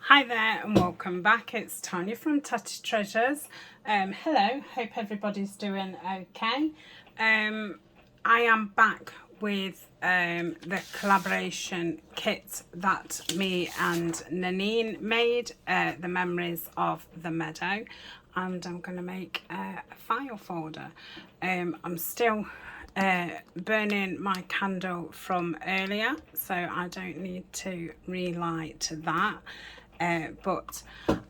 Hi there and welcome back. It's Tanya from Tatty Treasures. Hello, hope everybody's doing okay. I am back with the collaboration kit that me and Nanine made, the memories of the Meadow, and I'm going to make a file folder. I'm still burning my candle from earlier, so I don't need to relight that. But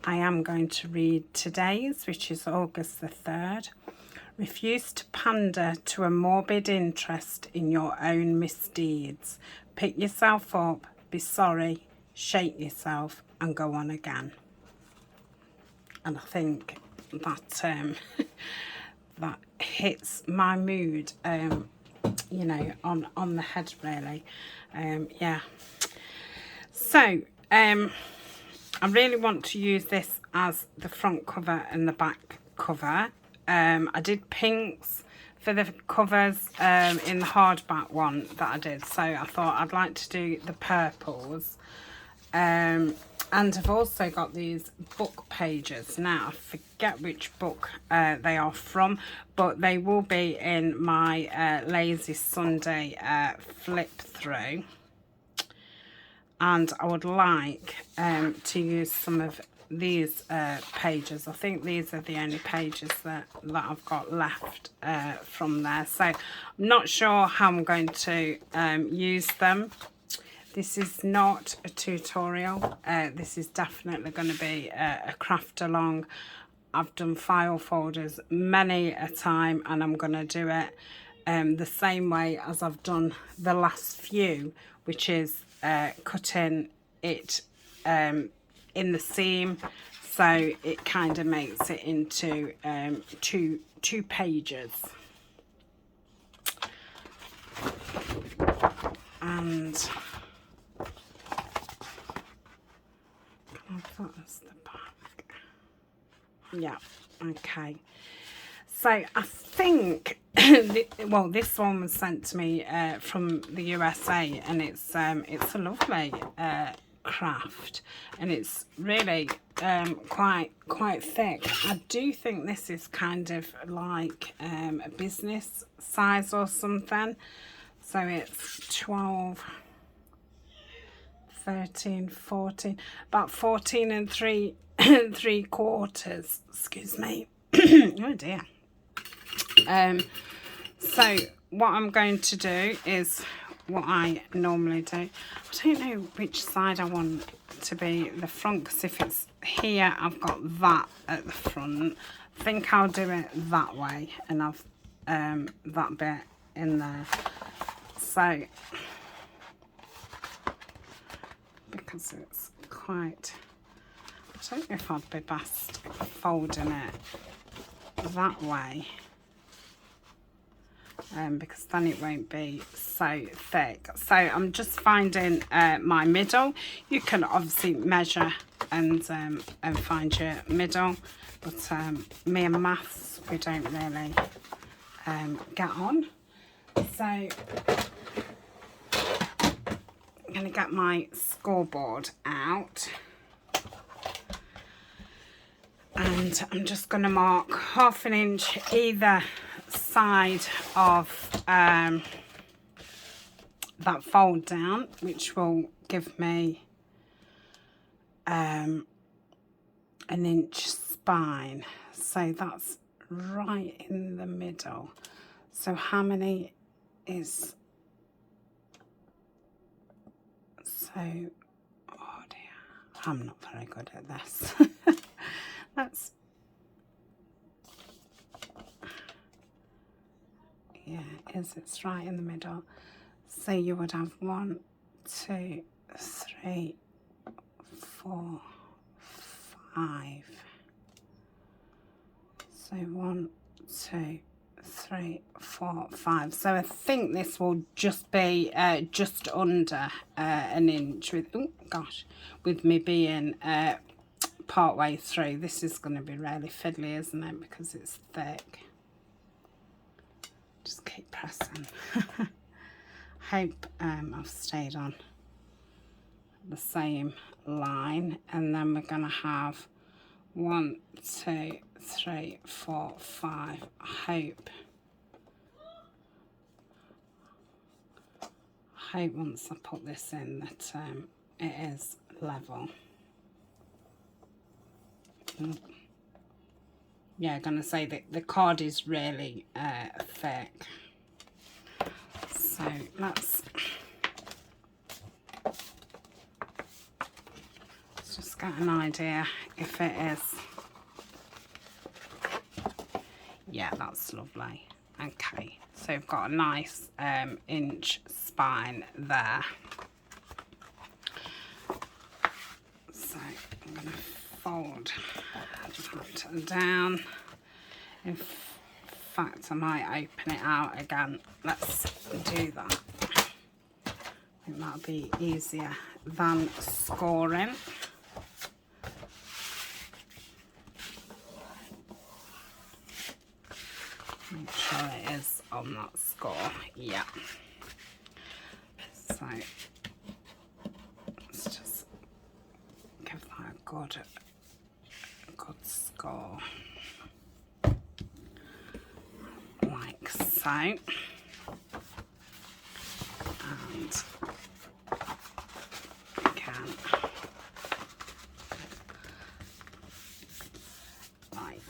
I am going to read today's, which is August the 3rd. Refuse to pander to a morbid interest in your own misdeeds. Pick yourself up, be sorry, shake yourself, and go on again. And I think that that hits my mood, you know, on the head really. Yeah. So, I really want to use this as the front cover and the back cover. I did pinks for the covers in the hardback one that I did, so I thought I'd like to do the purples. And I've also got these book pages. Now I forget which book they are from, but they will be in my Lazy Sunday flip through. And I would like to use some of these pages. I think these are the only pages that I've got left from there. So I'm not sure how I'm going to use them. This is not a tutorial. This is definitely going to be a craft along. I've done file folders many a time, and I'm going to do it the same way as I've done the last few, which is cutting it in the seam, so it kind of makes it into two pages. And that's the back. Yeah, okay. So I think, well, this one was sent to me from the USA, and it's a lovely craft, and it's really quite thick. I do think this is kind of like a business size or something. So it's 12, 13, 14, about 14 and 3/4. Excuse me. Oh dear. So what I'm going to do is what I normally do. I don't know which side I want to be the front, because if it's here I've got that at the front. I think I'll do it that way and have that bit in there. So because it's quite, I don't know if I'd be best folding it that way. Because then it won't be so thick. So I'm just finding my middle. You can obviously measure and find your middle, but me and maths, we don't really get on. So I'm going to get my scoreboard out, and I'm just going to mark 1/2 inch either side of that fold down, which will give me an inch spine. So that's right in the middle. So how many is, so, oh dear, I'm not very good at this. That's, yeah, it's right in the middle. So you would have 1, 2, 3, 4, 5. So 1, 2, 3, 4, 5. So I think this will just be just under an inch with, oh gosh, with me being part way through. This is going to be really fiddly, isn't it, because it's thick. Just keep pressing. Hope I've stayed on the same line, and then we're going to have 1, 2, 3, 4, 5. I hope once I put this in that it is level. Yeah, I'm going to say that the card is really thick. So let's just get an idea if it is. Yeah, that's lovely. Okay, so we've got a nice inch spine there. So I'm going to fold that down. In fact, I might open it out again. Let's do that. I think that'll be easier than scoring. Make sure it is on that score. Yeah. So let's just give that a good score. Like so. And again, like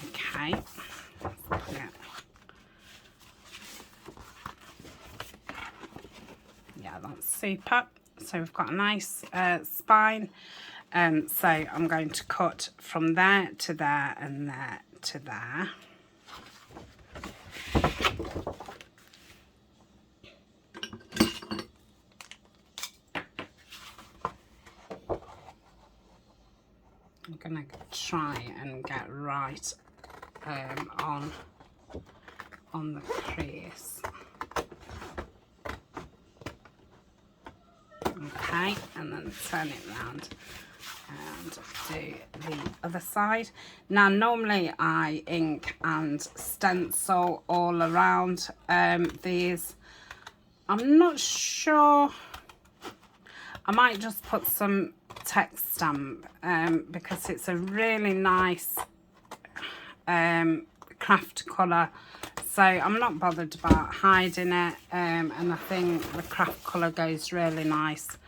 okay. Yeah, that's super. So we've got a nice spine. So I'm going to cut from there to there and there to there. I'm going to try and get right on the crease. Okay, and then turn it round and do the other side. Now normally I ink and stencil all around these. I'm not sure, I might just put some text stamp because it's a really nice craft colour, so I'm not bothered about hiding it, and I think the craft colour goes really nice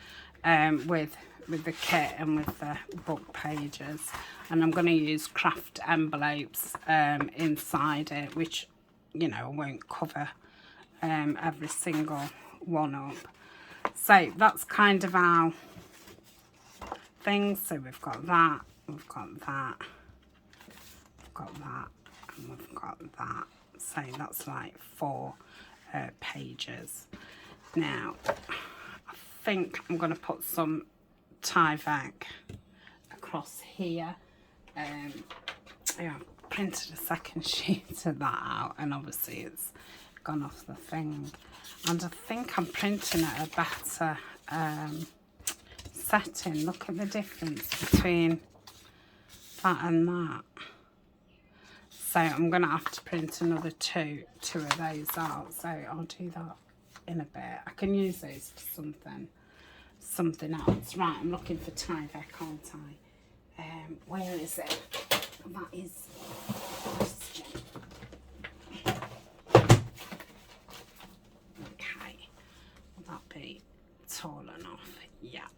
with the kit and with the book pages. And I'm going to use craft envelopes inside it, which, you know, I won't cover every single one up. So that's kind of our thing. So we've got that, we've got that, we've got that, and we've got that. So that's like 4 pages. Now I think I'm going to put some Tyvek across here. Yeah, I've printed a second sheet of that out, and obviously it's gone off the thing. And I think I'm printing at a better setting. Look at the difference between that and that. So I'm going to have to print another two of those out. So I'll do that in a bit. I can use those for something else. Right, I'm looking for Tyvek, aren't I? Where is it? That is the question. Okay, will that be tall enough? Yeah.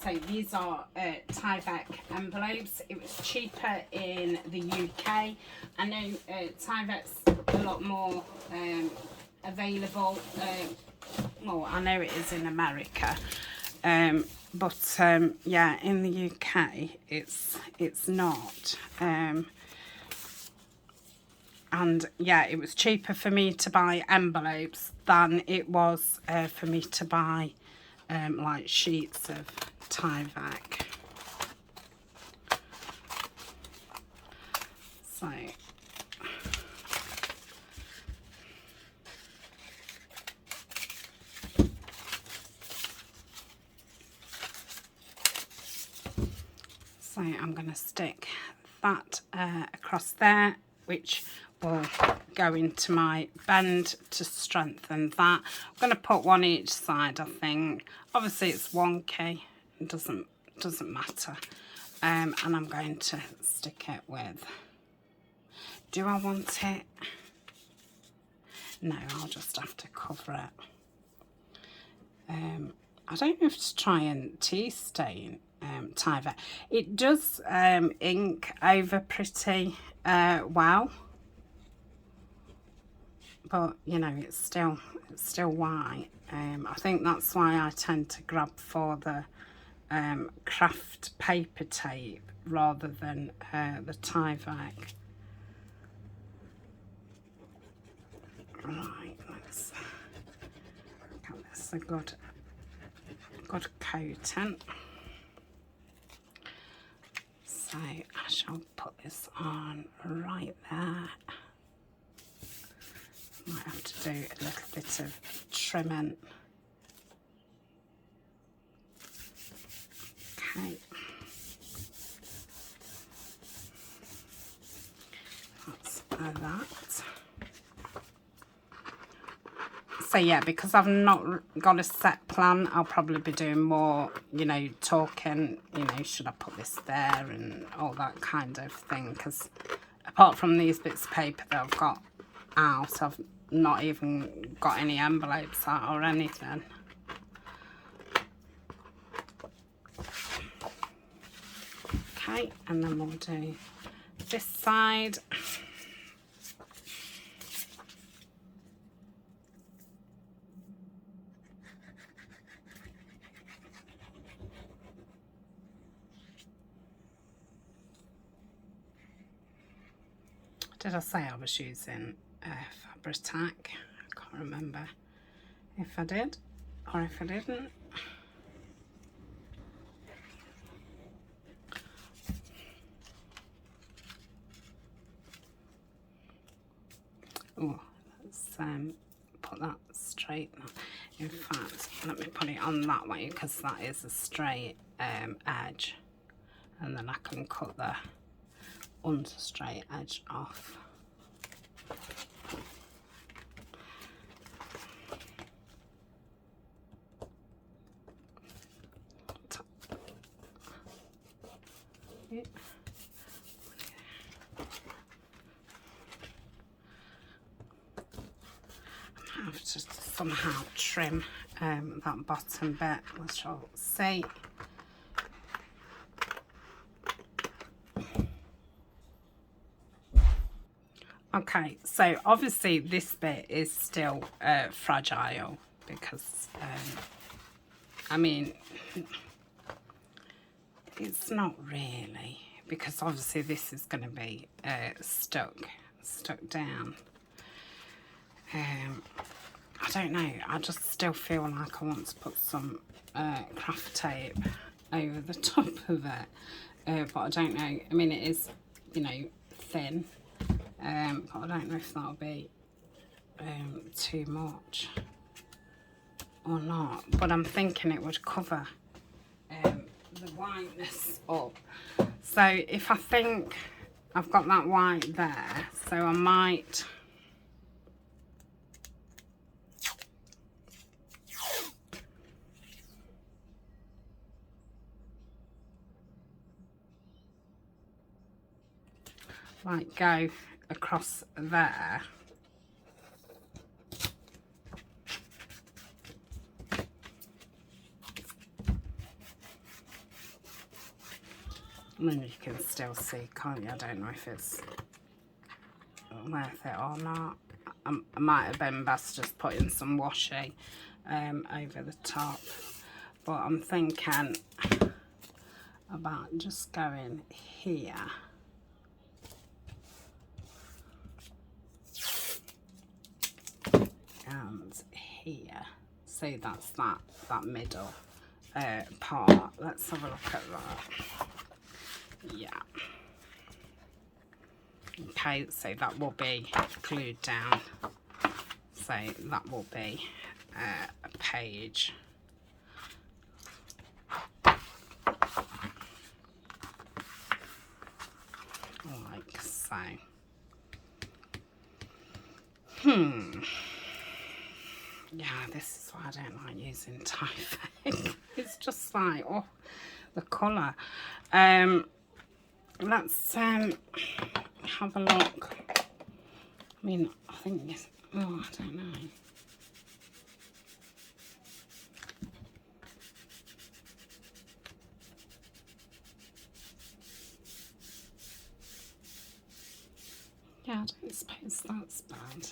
So these are Tyvek envelopes. It was cheaper in the UK. I know Tyvek's a lot more available. Well, I know it is in America, but yeah, in the UK it's not. And yeah, it was cheaper for me to buy envelopes than it was for me to buy like sheets of Tyvek. So I'm going to stick that across there, which will go into my bend to strengthen that. I'm going to put one each side, I think. Obviously it's wonky, it doesn't matter. And I'm going to stick it with, do I want it? No, I'll just have to cover it. I don't know if to try and tea stain Tyvek. It does ink over pretty well, but you know, it's still white. I think that's why I tend to grab for the craft paper tape rather than the Tyvek. Right, let's get this a good coating. So I shall put this on right there. Might have to do a little bit of trimming. Okay. That's that. So yeah, because I've not got a set plan, I'll probably be doing more, you know, talking, you know, should I put this there and all that kind of thing. Because apart from these bits of paper that I've got out, I've not even got any envelopes out or anything. Okay, and then we'll do this side. Did I say I was using Fabri-Tac? I can't remember if I did or if I didn't. Oh, let's put that straight. In fact, let me put it on that way because that is a straight edge, and then I can cut the straight edge off. I have to somehow trim that bottom bit, we shall see. Okay, so obviously this bit is still fragile because, I mean, it's not really, because obviously this is going to be stuck down. I don't know, I just still feel like I want to put some craft tape over the top of it, but I don't know. I mean, it is, you know, thin. But I don't know if that'll be too much or not. But I'm thinking it would cover the whiteness up. So if I think I've got that white there, so I might like go across there. I mean, you can still see, can't you? I don't know if it's worth it or not. I might have been best just putting some washi over the top, but I'm thinking about just going here and here. See, that's that middle part. Let's have a look at that. Yeah. Okay, so that will be glued down. So that will be a page. So, yeah, this is why I don't like using typing. It's just like, oh, the colour. Let's have a look. I mean, I think yes. Oh, I don't know. Yeah, I don't suppose that's bad.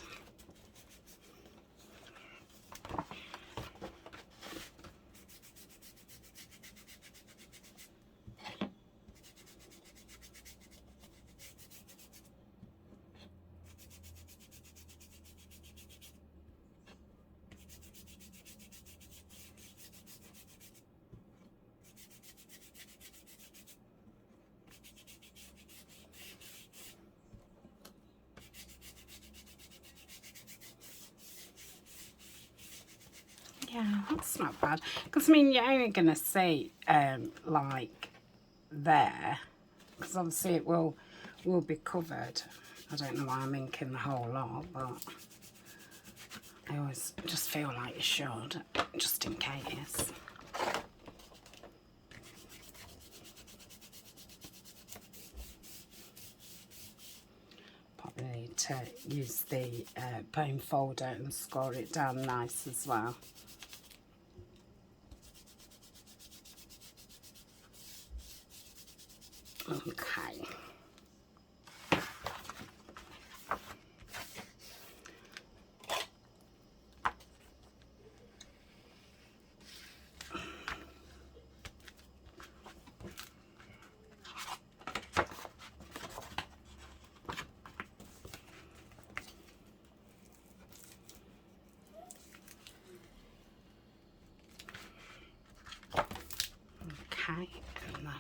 Yeah, that's not bad. Because, I mean, you're only going to see, like, there. Because, obviously, it will be covered. I don't know why I'm inking the whole lot, but I always just feel like you should, just in case. Probably need to use the bone folder and score it down nice as well. Okay. Okay, and then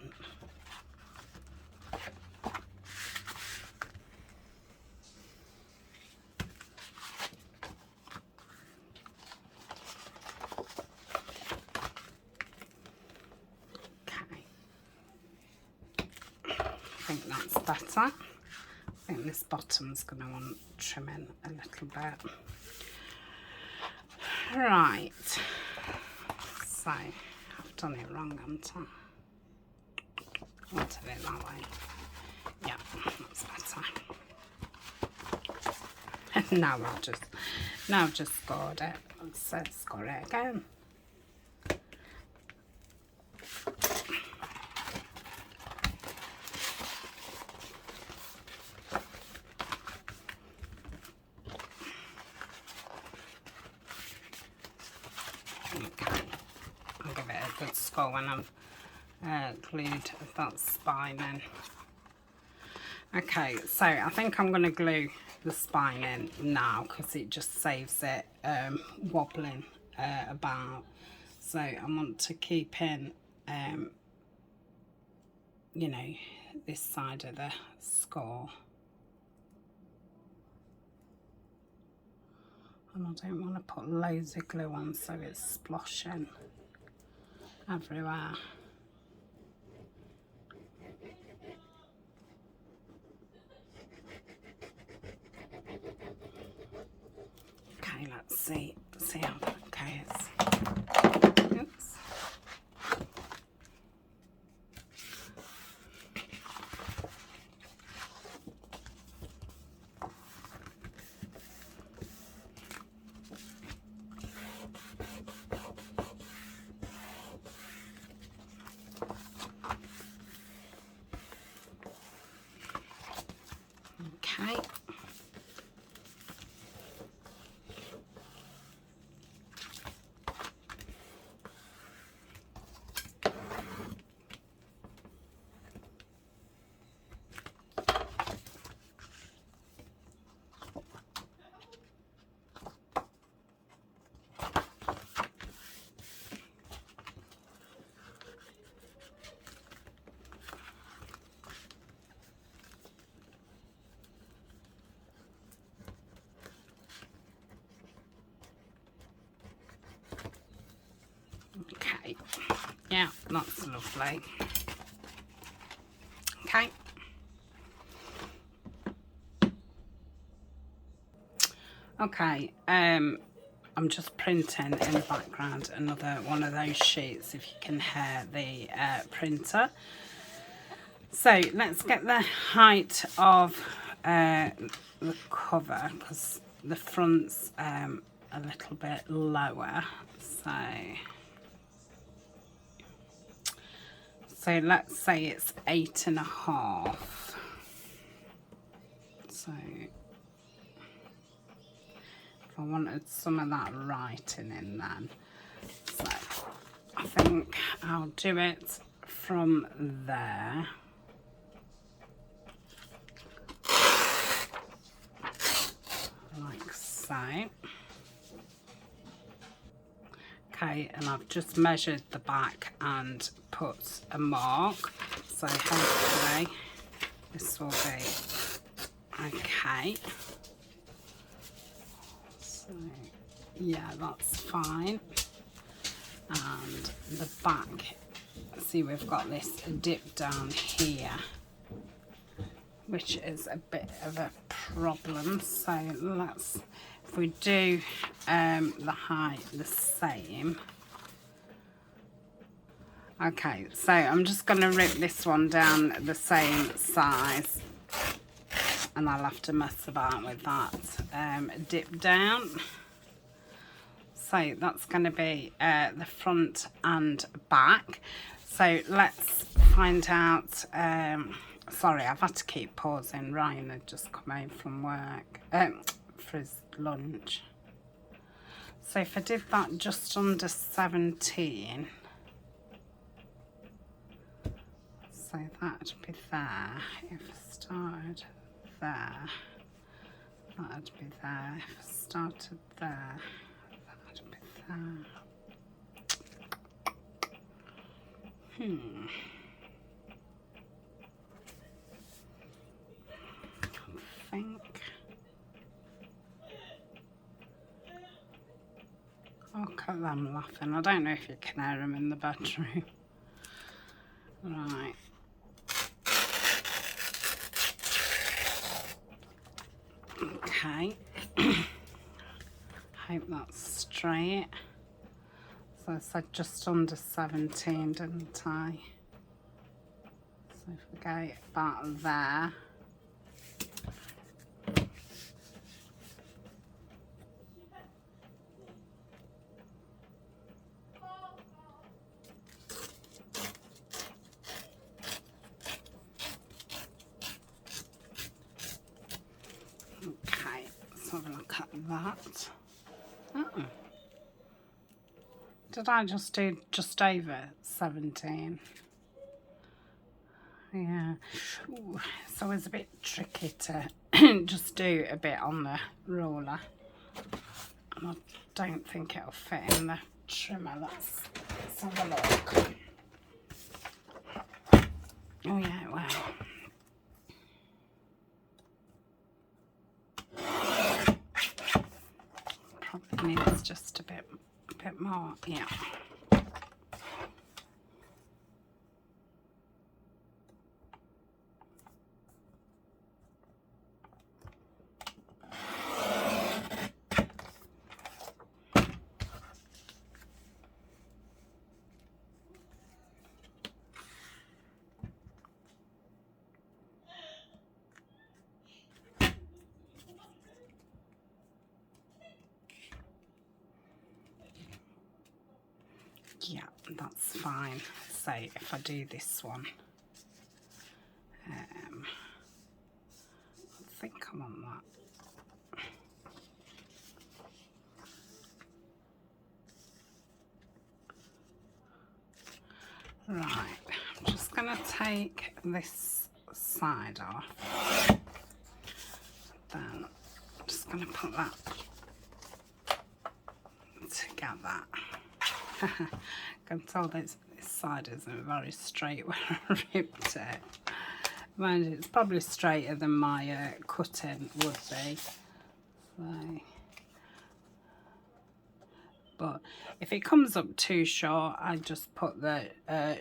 I think that's better. I think this bottom's going to want trimming a little bit. Right, so I've done it wrong, haven't I? I wanted it that way. Yeah, that's better. Now I've just scored it. Let's score it again. Good score when I've glued that spine in. Okay, so I think I'm going to glue the spine in now because it just saves it wobbling about. So I want to keep in, you know, this side of the score. And I don't want to put loads of glue on so it's splashing everywhere. Okay, let's see how that goes. Oops. Okay. Okay, yeah, that's lovely. Okay, Okay, I'm just printing in the background another one of those sheets, if you can hear the printer. So let's get the height of the cover, because the front's a little bit lower. So let's say it's 8.5. So if I wanted some of that writing in then, so I think I'll do it from there. Like so. Okay, and I've just measured the back and put a mark, so hopefully this will be okay. So yeah, that's fine. And the back, see, we've got this dip down here, which is a bit of a problem. So let's, if we do the height the same. Okay, so I'm just going to rip this one down the same size, and I'll have to mess about with that dip down. So that's going to be the front and back. So let's find out. Sorry, I've had to keep pausing. Ryan had just come home from work for his lunch. So if I did that just under 17, so that'd be there. If I started there, that'd be there. If I started there, that'd be there. I think. Look at them laughing. I don't know if you can hear them in the bedroom. Right. Okay. Hope that's straight. So I said just under 17, didn't I? So if we go back there. Okay, let's have a look at that. Oh. Did I just do just over 17? Yeah. Ooh, it's always a bit tricky to just do a bit on the ruler. And I don't think it'll fit in the trimmer. Let's have a look. Oh yeah, wow. Probably needs just a bit more, yeah. Yeah, that's fine. So if I do this one, I think I want that. Right, I'm just going to take this side off. Then I'm just going to put that together. I can tell this side isn't very straight when I ripped it. Mind you, it's probably straighter than my cutting would be. So, but if it comes up too short, I just put the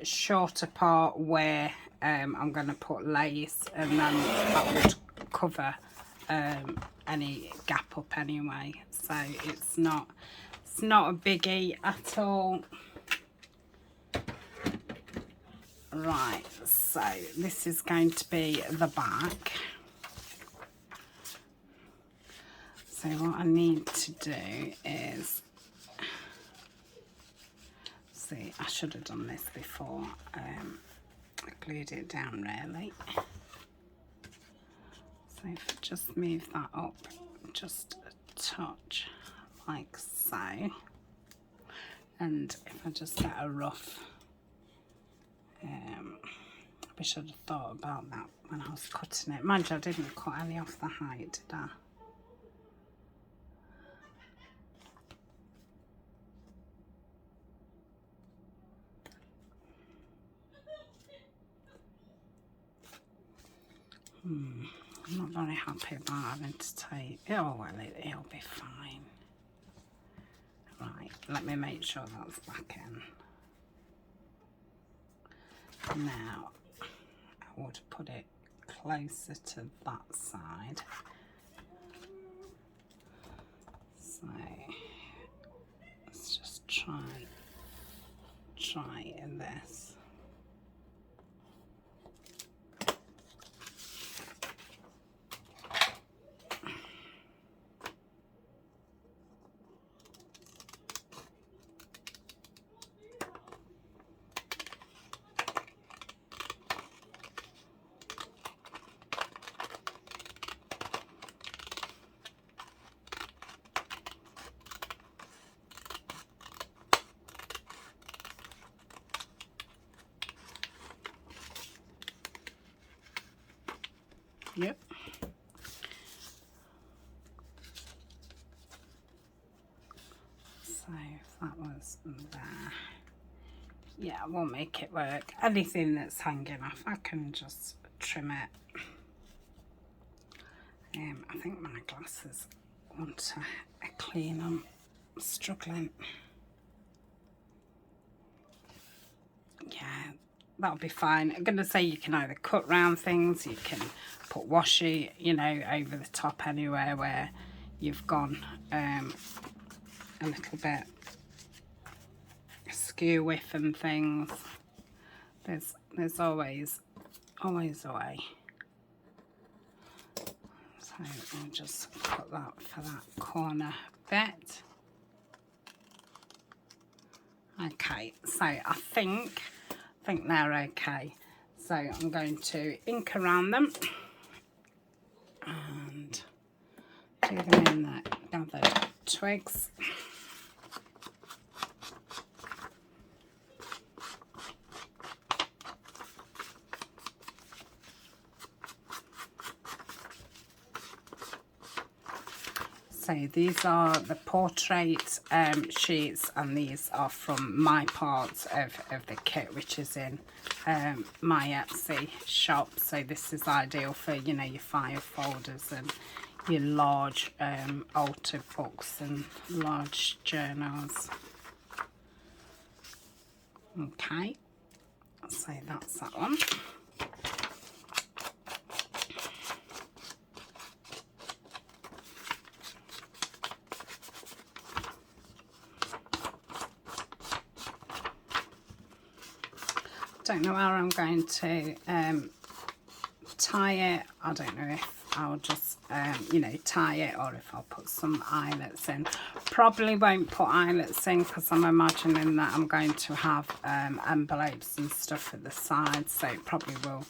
shorter part where I'm going to put lace, and then that would cover any gap up anyway, so it's not a biggie at all. Right, so this is going to be the back. So what I need to do is, see, I should have done this before I glued it down really. So if I just move that up just a touch like so, and if I just get a rough, I wish I'd have thought about that when I was cutting it. Mind you, I didn't cut any off the height, did I? I'm not very happy about having to take, oh well, it'll be fine. Right, let me make sure that's back in. Now, I would put it closer to that side. So, let's just try in this. Yep. So if that was there, yeah, we'll make it work. Anything that's hanging off, I can just trim it. I think my glasses want a clean. I'm struggling. Yeah, that'll be fine. I'm going to say you can either cut round things, you can put washi, you know, over the top anywhere where you've gone a little bit skew with and things. There's always a way. So I'll just cut that for that corner bit. Okay, so I think they're okay. So I'm going to ink around them and do them in the gathered twigs. So these are the portrait sheets, and these are from my part of the kit, which is in my Etsy shop. So this is ideal for, you know, your file folders and your large altered books and large journals. Okay, so that's that one. Don't know how I'm going to tie it. I don't know if I'll just you know, tie it, or if I'll put some eyelets in. Probably won't put eyelets in because I'm imagining that I'm going to have envelopes and stuff at the side, so it probably will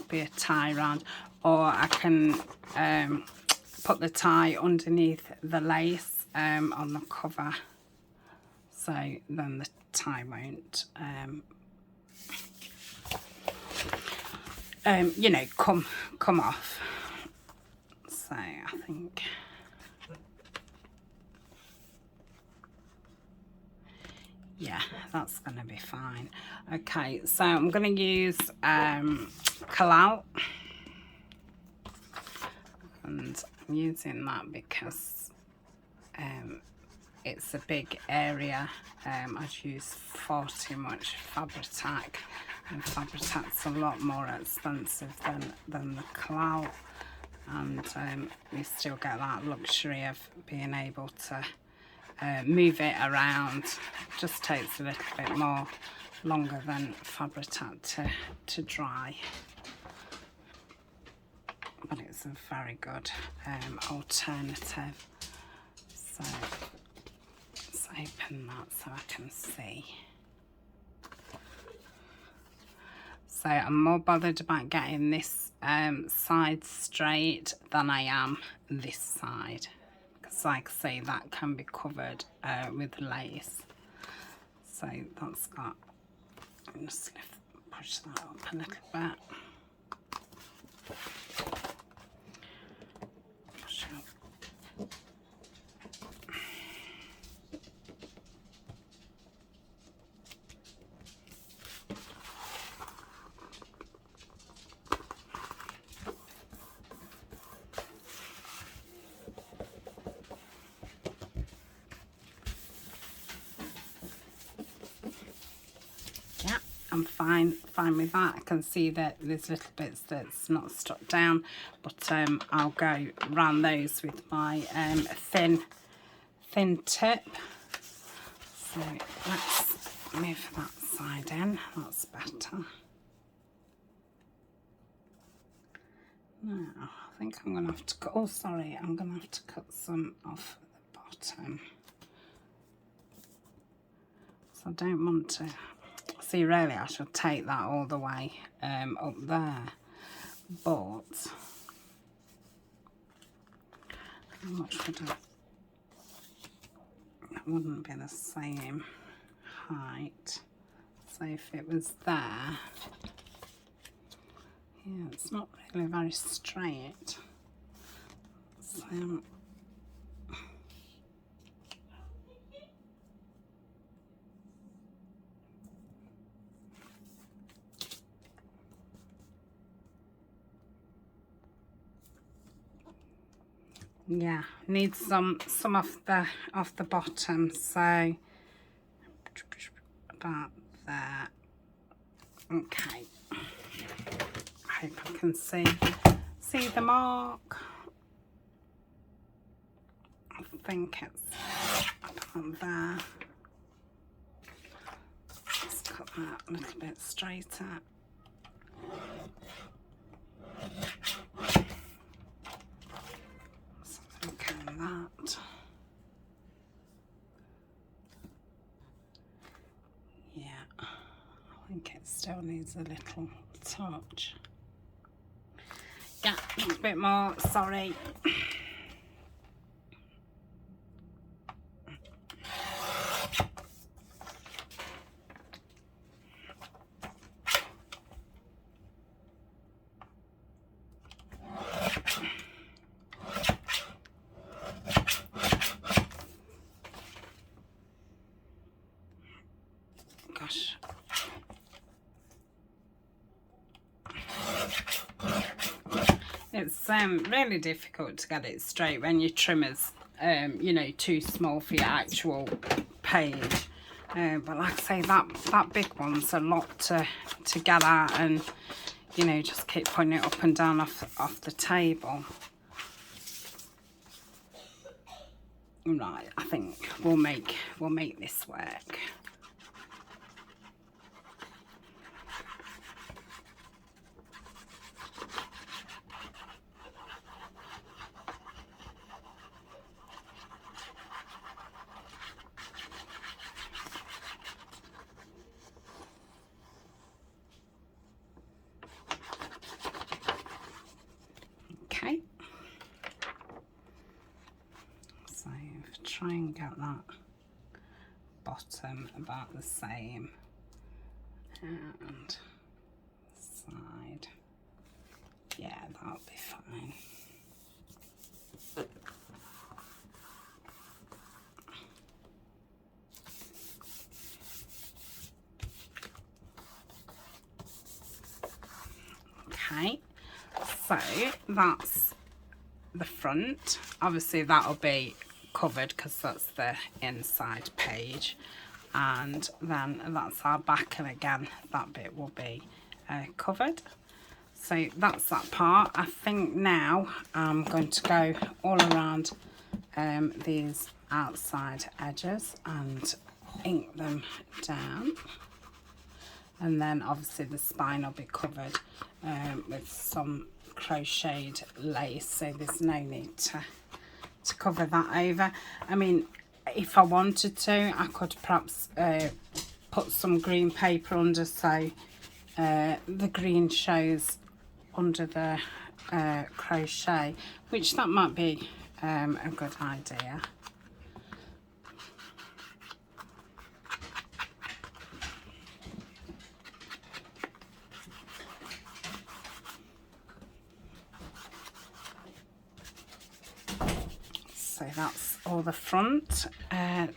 be a tie round. Or I can put the tie underneath the lace on the cover, so then the tie won't you know, come off. So I think yeah, that's gonna be fine. Okay, so I'm gonna use Collal, and I'm using that because it's a big area. I'd use far too much Fabri-Tac, and Fabri-Tac's a lot more expensive than the Collal. and you still get that luxury of being able to move it around. Just takes a little bit more longer than Fabri-Tac to dry, but it's a very good alternative. So let's open that so I can see. So I'm more bothered about getting this side straight than I am this side, because like I say, that can be covered with lace. So that's got, I'm just going to push that up a little bit. Push up. I'm fine with that. I can see that there's little bits that's not stuck down, but I'll go round those with my thin tip. So let's move that side in. That's better. Now I think I'm going to have to cut. Oh, sorry, I'm going to have to cut some off the bottom. So I don't want to. See, really, I should take that all the way up there, but how much would it? It wouldn't be the same height. So if it was there, yeah, it's not really very straight. So yeah, needs some off the bottom, so that there. Okay, I hope I can see the mark. I think it's about there. Let's cut that a little bit straighter. That. Yeah, I think it still needs a little touch. Yeah, a little bit more, sorry. Gosh. It's really difficult to get it straight when your trimmer's, you know, too small for your actual page. But like I say, that big one's a lot to get at, and you know, just keep putting it up and down off the table. Right, I think we'll make this work. Okay, so try and get that bottom about the same, and side, yeah, that'll be fine. Okay, so that's the front. Obviously that'll be covered because that's the inside page, and then that's our back, and again that bit will be covered. So that's that part. I think now I'm going to go all around these outside edges and ink them down, and then obviously the spine will be covered with some crocheted lace, so there's no need to cover that over. I mean, if I wanted to, I could perhaps put some green paper under, so the green shows under the crochet, which that might be a good idea. So that's all the front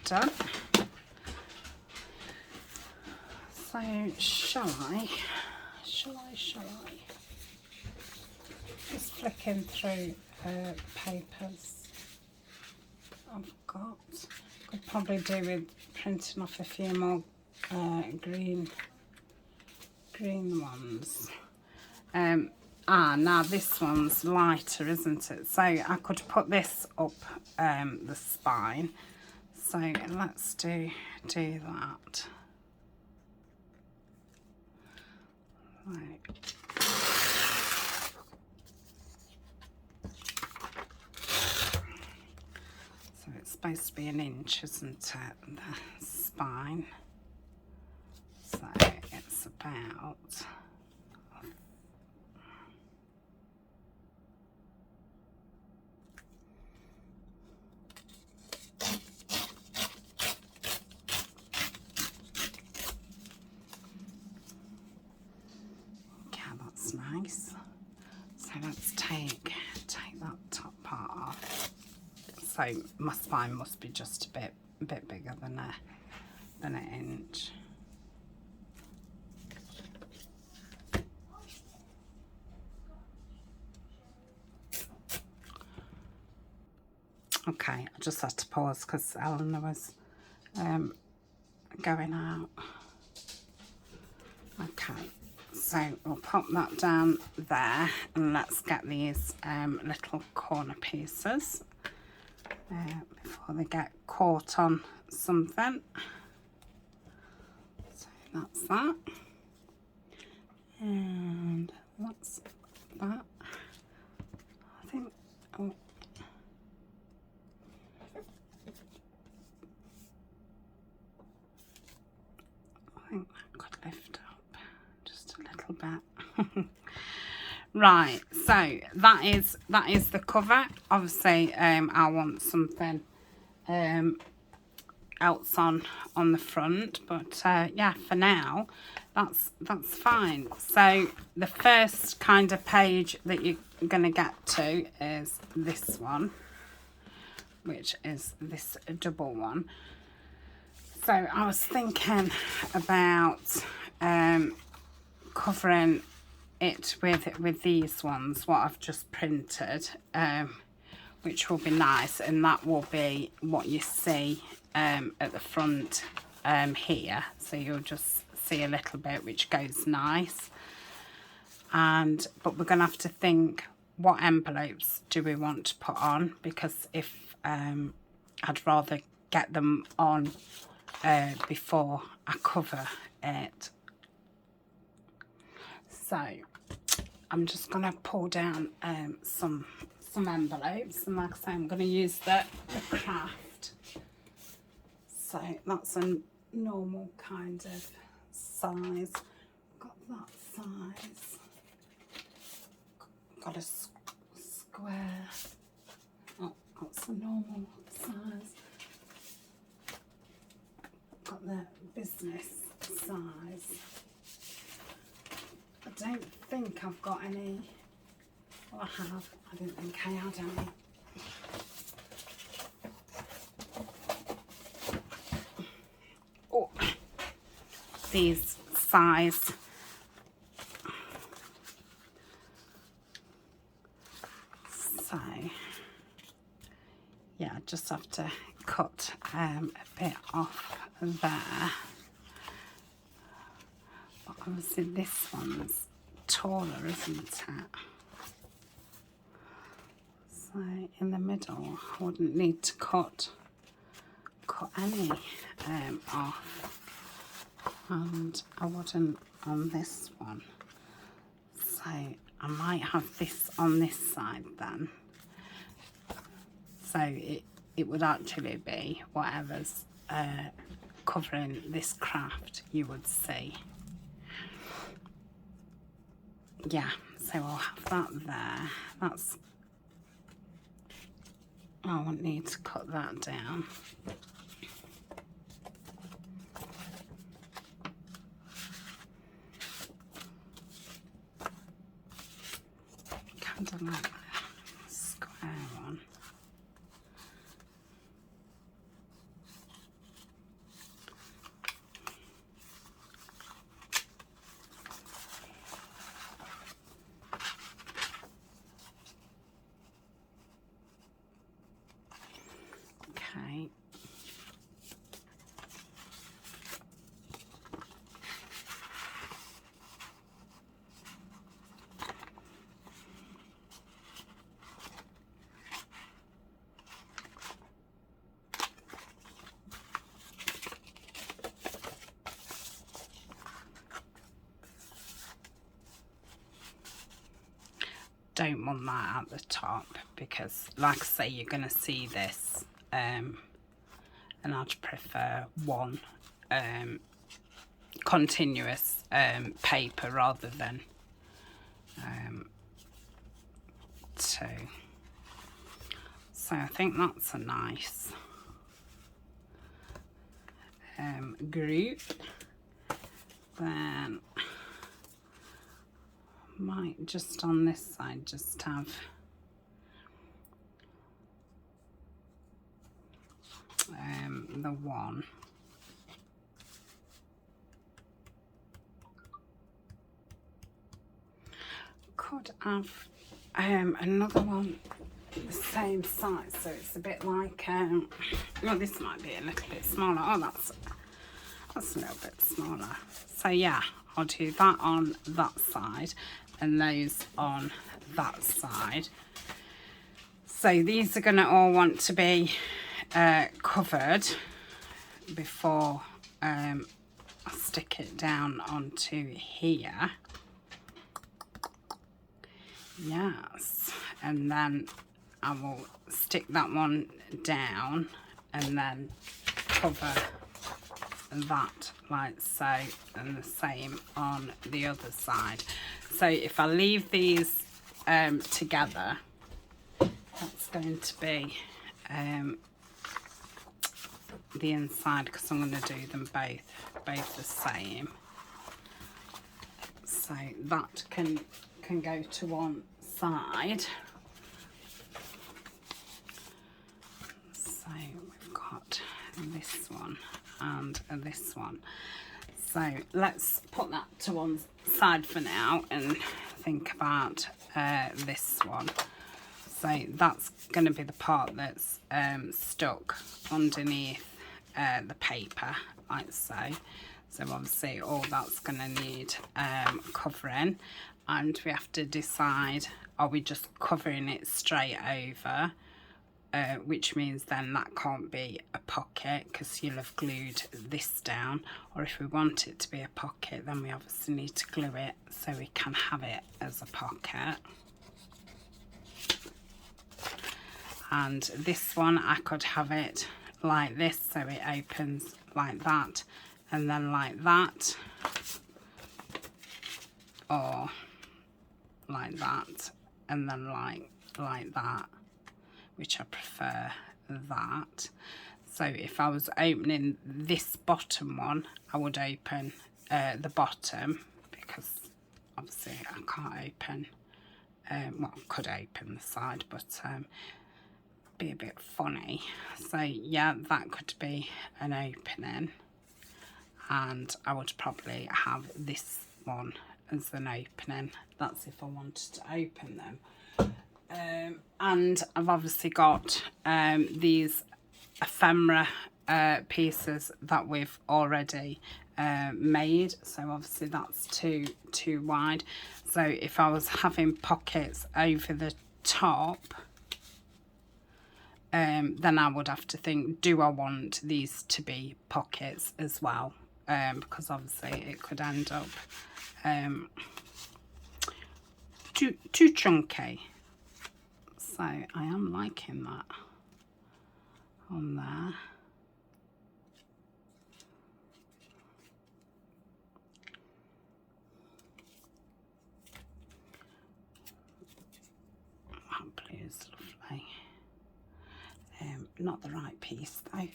done. So shall I just flicking through papers I've got. Could probably do with printing off a few more green ones. Now this one's lighter, isn't it? So I could put this up the spine. So let's do that. Right. So it's supposed to be an inch, isn't it? The spine. So it's about nice. So let's take that top part off. So my spine must be just a bit bigger than an inch. Okay, I just had to pause because Eleanor was going out. Okay. So we'll pop that down there, and let's get these little corner pieces before they get caught on something. So that's that, and that's that. I think, oh, I think that could lift up just a little bit. Right, so that is the cover. Obviously I want something else on the front, but yeah, for now that's fine. So the first kind of page that you're gonna get to is this one, which is this double one. So I was thinking about covering it with these ones, what I've just printed, which will be nice, and that will be what you see at the front here. So you'll just see a little bit, which goes nice. But we're gonna have to think, what envelopes do we want to put on, because if I'd rather get them on before I cover it. So I'm just going to pull down some envelopes, and like I say, I'm going to use the craft. So that's a normal kind of size. Got that size. Got a square. Oh, that's a normal size. Got the business size. I don't think I've got any. Well, I have. I didn't think I had any. Oh, these size. So, yeah, I just have to cut a bit off there. But obviously this one's bit taller, isn't it? So in the middle, I wouldn't need to cut any off, and I wouldn't on this one. So I might have this on this side then. So it would actually be whatever's covering this craft you would see. Yeah, so I'll have that there. That's, I won't need to cut that down. Kind of like a square one. Okay. Don't want that at the top because, like I say, you're going to see this, and I'd prefer one continuous paper rather than two. So I think that's a nice group. Then might just on this side just have the one. Could have another one the same size, so it's a bit like well, this might be a little bit smaller. Oh, that's a little bit smaller. So yeah, I'll do that on that side and those on that side. So these are going to all want to be covered before I stick it down onto here. Yes, and then I will stick that one down and then cover that like so, and the same on the other side. So if I leave these together, that's going to be the inside, because I'm going to do them both the same. So that can go to one side. So we've got this one and this one. So let's put that to one side for now and think about this one. So that's going to be the part that's stuck underneath the paper, like so. So obviously all that's going to need covering, and we have to decide, are we just covering it straight over, which means then that can't be a pocket because you'll have glued this down, or if we want it to be a pocket, then we obviously need to glue it so we can have it as a pocket. And this one, I could have it like this, so it opens like that and then like that, or like that and then like that, which I prefer that. So if I was opening this bottom one, I would open the bottom, because obviously I can't open, well, I could open the side, but be a bit funny. So yeah, that could be an opening, and I would probably have this one as an opening. That's if I wanted to open them. And I've obviously got these ephemera pieces that we've already made, so obviously that's too wide. So if I was having pockets over the top, then I would have to think, do I want these to be pockets as well? Because obviously it could end up too chunky. So I am liking that on there. That blue is lovely. Not the right piece though.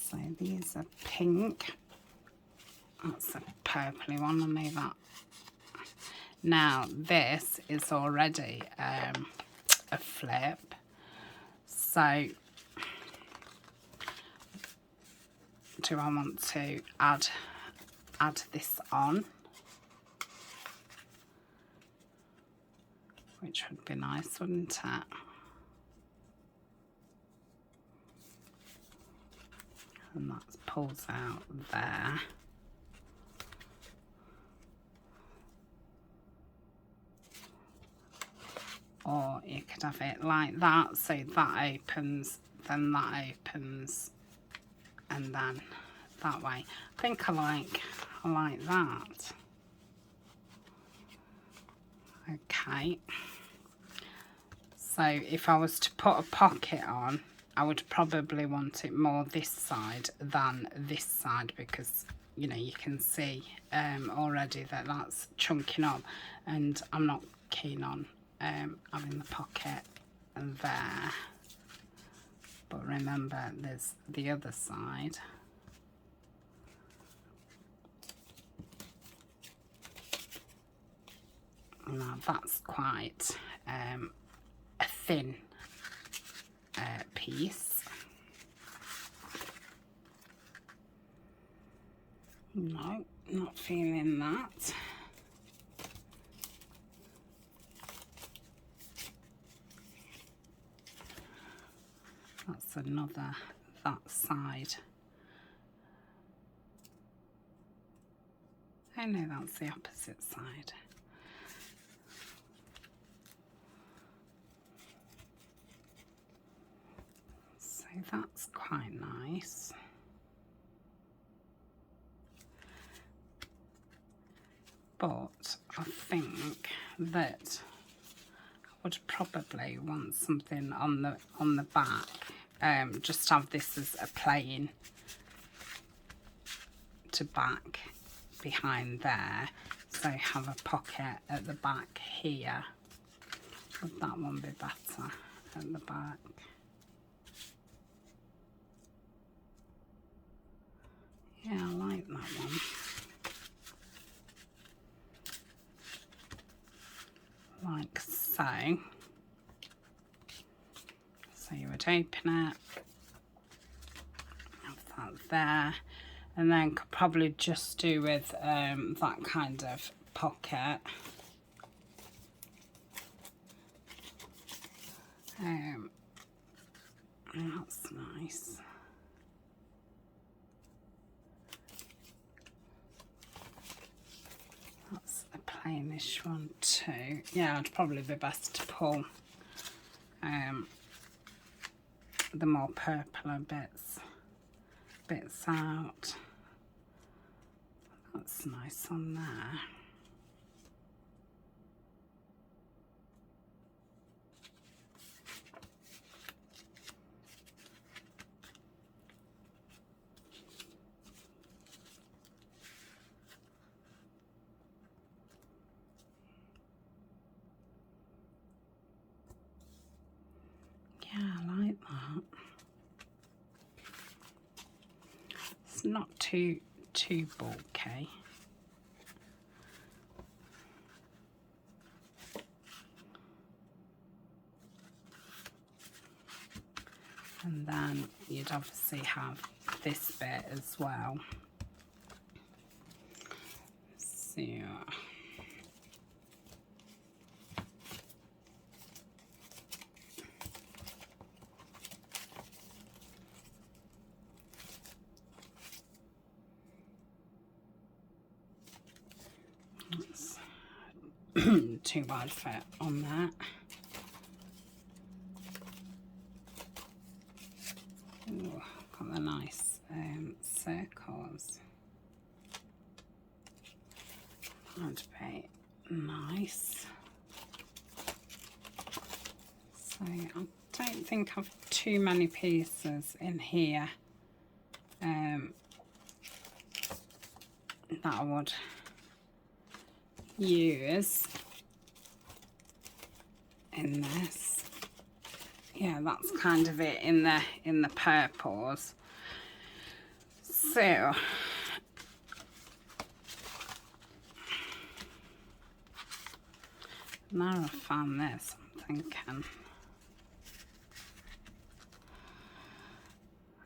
So these are pink. That's a purpley one. I'll move that. Now this is already a flip. So do I want to add this on? Which would be nice, wouldn't it? And that pulls out there. Or you could have it like that, so that opens, then that opens, and then that way. I think I like that. Okay. So if I was to put a pocket on, I would probably want it more this side than this side, because you know you can see already that that's chunking up, and I'm not keen on having the pocket there. But remember, there's the other side. Now that's quite a thin piece. No, not feeling that. That's another, that side. Oh no, that's the opposite side. So that's quite nice. But I think that I would probably want something on the back. Just have this as a plain to back behind there. So have a pocket at the back here. Would that one be better at the back? Yeah, I like that one. Like so. So you would open it, have that there, and then could probably just do with that kind of pocket. That's nice. That's a plainish one too. Yeah, it'd probably be best to pull the more purpler bits out. That's nice on there. Yeah, I like that. It's not too bulky. And then you'd obviously have this bit as well. So too wide for on that. Ooh, got the nice circles. That'd be nice. So I don't think I've too many pieces in here that I would use in this. Yeah, that's kind of it in the purples. So now I found this, I'm thinking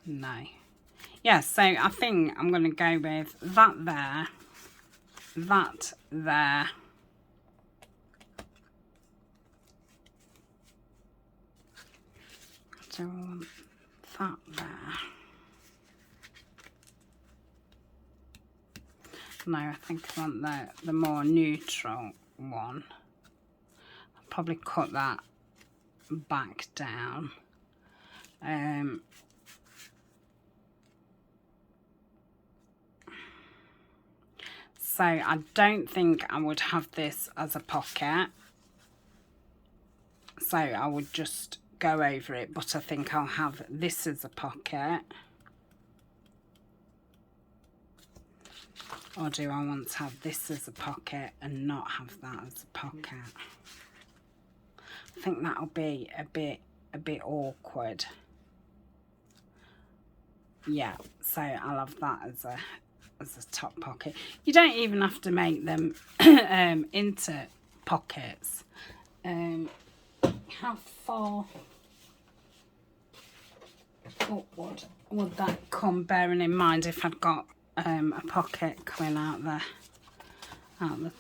no. Yeah, so I think I'm going to go with that there, that there, do I want that there? No, I think I want the more neutral one. I'll probably cut that back down. So I don't think I would have this as a pocket. So I would just go over it, but I think I'll have this as a pocket. Or do I want to have this as a pocket and not have that as a pocket? I think that'll be a bit awkward. Yeah, so I'll have that as a top pocket. You don't even have to make them into pockets. How far up would that come, bearing in mind if I'd got a pocket coming out the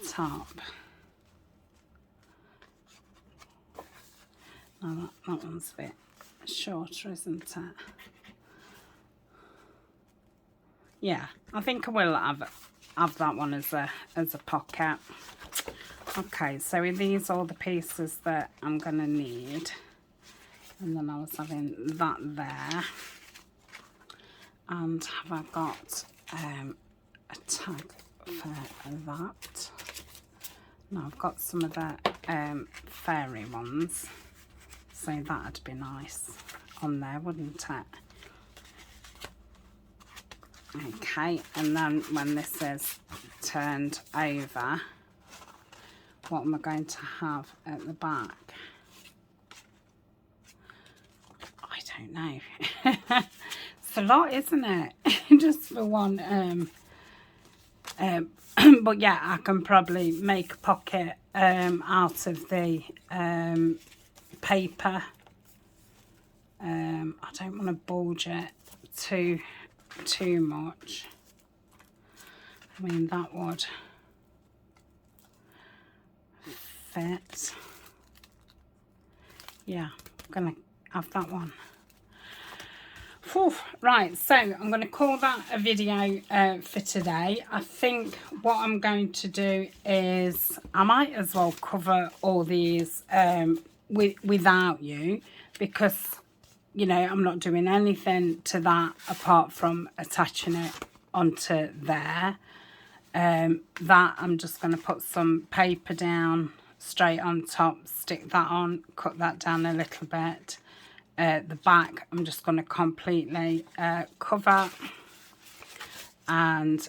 top? No, that one's a bit shorter, isn't it? Yeah, I think I will have that one as a pocket. Okay, so are these all the pieces that I'm gonna need? And then I was having that there. And have I got a tag for that? No, I've got some of the fairy ones. So that'd be nice on there, wouldn't it? Okay, and then when this is turned over, what am I going to have at the back? I don't know. It's a lot, isn't it? Just for one. But yeah, I can probably make a pocket out of the paper. I don't want to bulge it too much. I mean, that would fit. Yeah, I'm gonna have that one. Whew. Right, so I'm going to call that a video for today. I think what I'm going to do is I might as well cover all these without you, because you know, I'm not doing anything to that apart from attaching it onto there. That I'm just going to put some paper down straight on top, stick that on, cut that down a little bit. The back I'm just going to completely cover and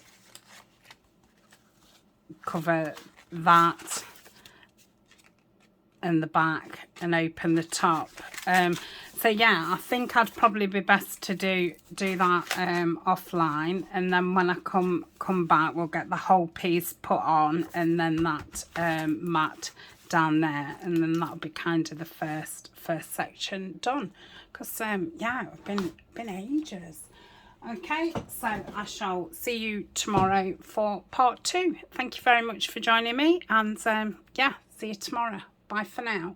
cover that and the back and open the top. So yeah, I think I'd probably be best to do that offline, and then when I come back we'll get the whole piece put on, and then that mat down there, and then that'll be kind of the first section done, because yeah, it's been ages. Okay, so I shall see you tomorrow for part 2. Thank you very much for joining me, and yeah, see you tomorrow. Bye for now.